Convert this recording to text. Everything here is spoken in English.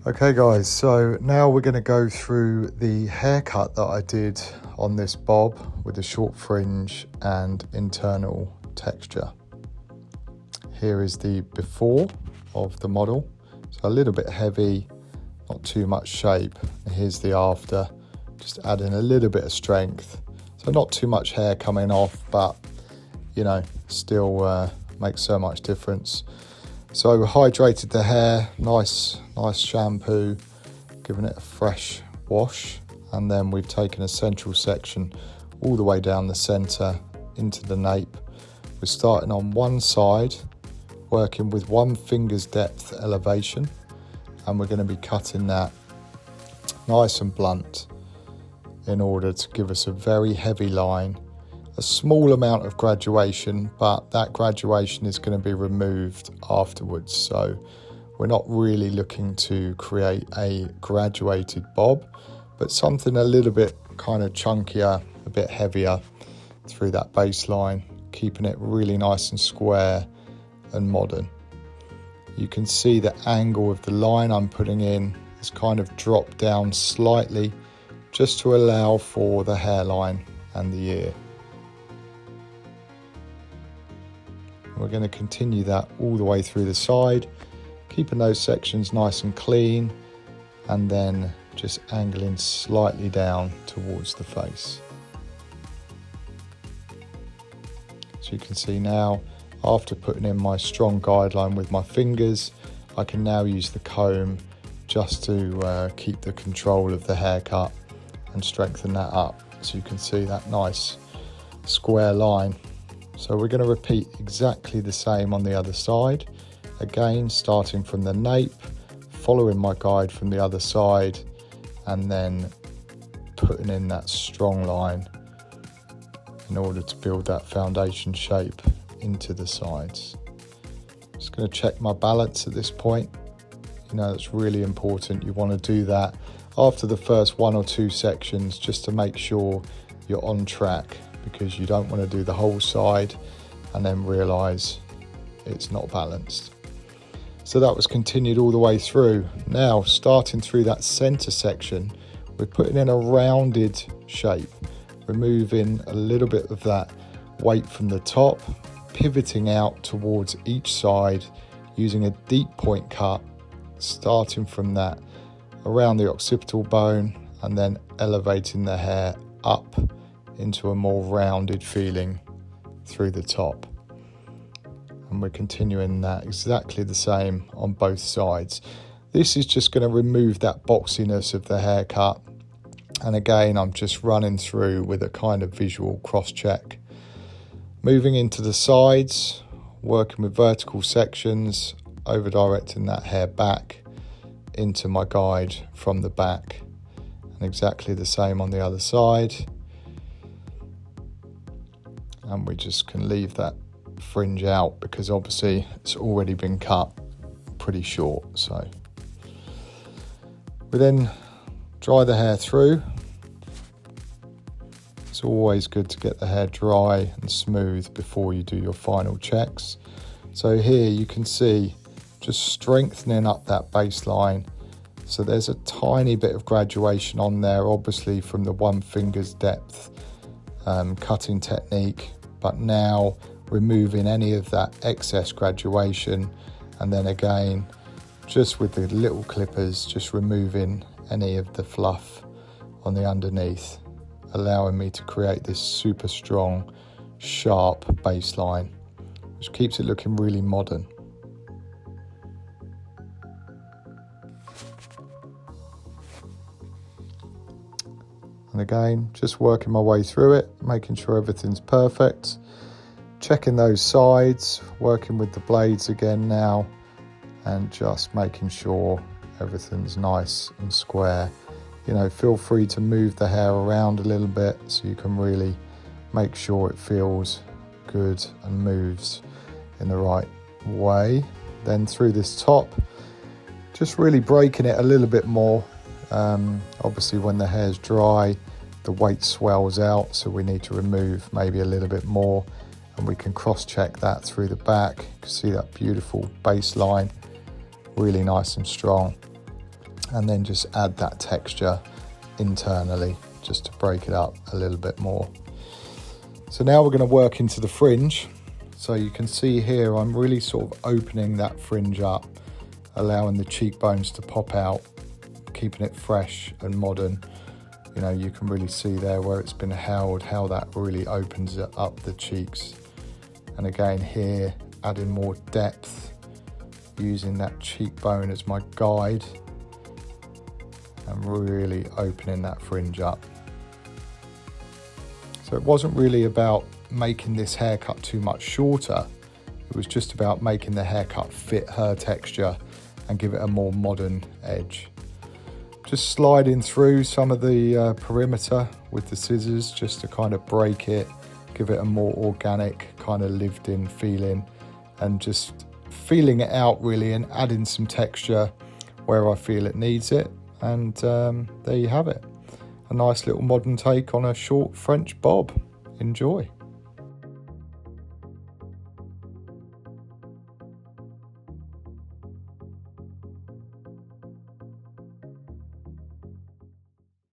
Okay guys, so now we're going to go through the haircut that I did on this bob with the short fringe and internal texture. Here is the before of the model, so a little bit heavy, not too much shape. And here's the after, just adding a little bit of strength. So not too much hair coming off, but you know, still makes so much difference. So we hydrated the hair, nice shampoo, giving it a fresh wash, and then we've taken a central section all the way down the centre into the nape. We're starting on one side, working with 1 finger's depth elevation, and we're going to be cutting that nice and blunt in order to give us a very heavy line. A small amount of graduation, but that graduation is going to be removed afterwards. So we're not really looking to create a graduated bob, but something a little bit kind of chunkier, a bit heavier through that baseline, keeping it really nice and square and modern. You can see the angle of the line I'm putting in is kind of dropped down slightly, just to allow for the hairline and the ear. We're going to continue that all the way through the side, keeping those sections nice and clean, and then just angling slightly down towards the face. So you can see now, after putting in my strong guideline with my fingers, I can now use the comb just to keep the control of the haircut and strengthen that up. So you can see that nice square line. So we're going to repeat exactly the same on the other side. Again, starting from the nape, following my guide from the other side, and then putting in that strong line in order to build that foundation shape into the sides. Just going to check my balance at this point. You know, it's really important. You want to do that after the first 1 or 2 sections, just to make sure you're on track, because you don't want to do the whole side and then realise it's not balanced. So that was continued all the way through. Now, starting through that centre section, we're putting in a rounded shape, removing a little bit of that weight from the top, pivoting out towards each side, using a deep point cut, starting from that around the occipital bone, and then elevating the hair up into a more rounded feeling through the top. And we're continuing that exactly the same on both sides. This is just going to remove that boxiness of the haircut. And again, I'm just running through with a kind of visual cross check. Moving into the sides, working with vertical sections, over directing that hair back into my guide from the back. And exactly the same on the other side. And we just can leave that fringe out because obviously it's already been cut pretty short. So we then dry the hair through. It's always good to get the hair dry and smooth before you do your final checks. So here you can see just strengthening up that baseline. So there's a tiny bit of graduation on there, obviously from the 1 finger's depth cutting technique, but now removing any of that excess graduation, and then again just with the little clippers just removing any of the fluff on the underneath, allowing me to create this super strong sharp baseline which keeps it looking really modern. And again, just working my way through it, making sure everything's perfect, checking those sides, working with the blades again now, and just making sure everything's nice and square. You know, feel free to move the hair around a little bit so you can really make sure it feels good and moves in the right way. Then through this top, just really breaking it a little bit more. Obviously when the hair's dry, the weight swells out, so we need to remove maybe a little bit more, and we can cross-check that through the back. You can see that beautiful baseline, really nice and strong. and then just add that texture internally just to break it up a little bit more. So now we're going to work into the fringe. So you can see here I'm really sort of opening that fringe up, allowing the cheekbones to pop out, keeping it fresh and modern. You know, you can really see there where it's been held, how that really opens it up the cheeks. And again here, adding more depth, using that cheekbone as my guide, and really opening that fringe up. So it wasn't really about making this haircut too much shorter. It was just about making the haircut fit her texture and give it a more modern edge. Just sliding through some of the perimeter with the scissors just to kind of break it, give it a more organic kind of lived in feeling, and just feeling it out really and adding some texture where I feel it needs it. And there you have it. A nice little modern take on a short French bob. Enjoy.